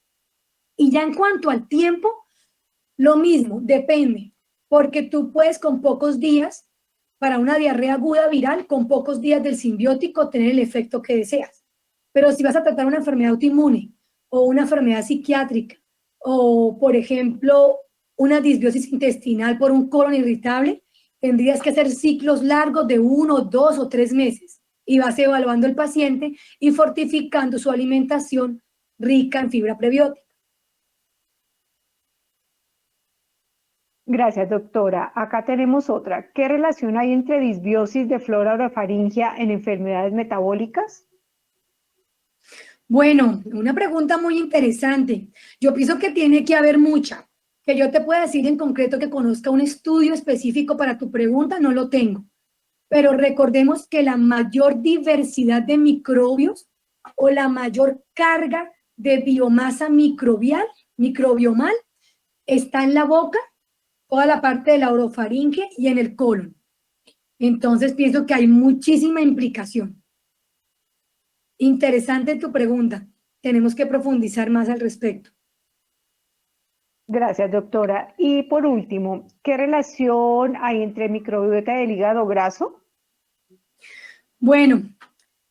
Y ya en cuanto al tiempo, lo mismo, depende, porque tú puedes con pocos días, para una diarrea aguda viral, con pocos días del simbiótico tener el efecto que deseas. Pero si vas a tratar una enfermedad autoinmune o una enfermedad psiquiátrica o, por ejemplo, una disbiosis intestinal por un colon irritable, tendrías que hacer ciclos largos de 1, 2 o 3 meses y vas evaluando al paciente y fortificando su alimentación rica en fibra prebiótica. Gracias, doctora. Acá tenemos otra. ¿Qué relación hay entre disbiosis de flora orofaringia en enfermedades metabólicas? Bueno, una pregunta muy interesante. Yo pienso que tiene que haber mucha. Que yo te pueda decir en concreto que conozca un estudio específico para tu pregunta, no lo tengo. Pero recordemos que la mayor diversidad de microbios o la mayor carga de biomasa microbiomal, está en la boca, toda la parte de la orofaringe y en el colon. Entonces pienso que hay muchísima implicación. Interesante tu pregunta. Tenemos que profundizar más al respecto. Gracias, doctora. Y por último, ¿qué relación hay entre microbiota del hígado graso? Bueno,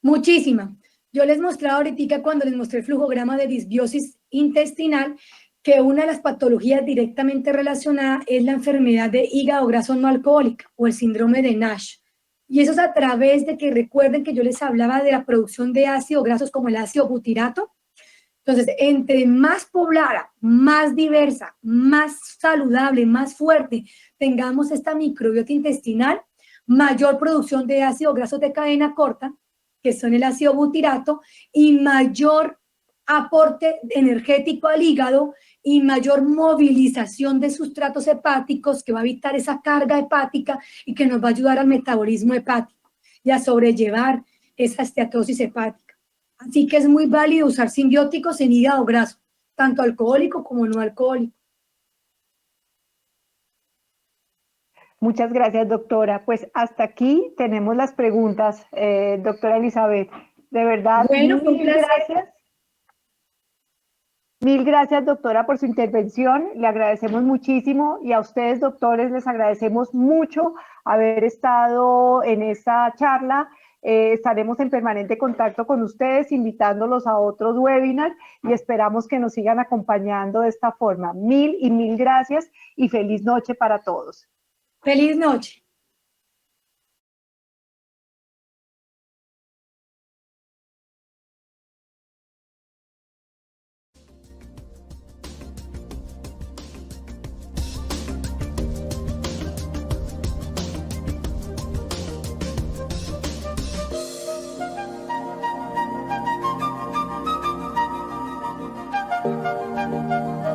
muchísima. Yo les mostraba ahorita cuando les mostré el flujograma de disbiosis intestinal que una de las patologías directamente relacionadas es la enfermedad de hígado graso no alcohólica o el síndrome de NASH. Y eso es a través de que recuerden que yo les hablaba de la producción de ácidos grasos como el ácido butirato. Entonces, entre más poblada, más diversa, más saludable, más fuerte tengamos esta microbiota intestinal, mayor producción de ácidos grasos de cadena corta, que son el ácido butirato, y mayor aporte energético al hígado y mayor movilización de sustratos hepáticos que va a evitar esa carga hepática y que nos va a ayudar al metabolismo hepático y a sobrellevar esa esteatosis hepática. Así que es muy válido usar simbióticos en hígado graso, tanto alcohólico como no alcohólico. Muchas gracias, doctora. Pues hasta aquí tenemos las preguntas, doctora Elizabeth. De verdad, bueno, mil gracias. Mil gracias, doctora, por su intervención. Le agradecemos muchísimo y a ustedes, doctores, les agradecemos mucho haber estado en esta charla. Estaremos en permanente contacto con ustedes, invitándolos a otros webinars y esperamos que nos sigan acompañando de esta forma. Mil y mil gracias y feliz noche para todos. Feliz noche.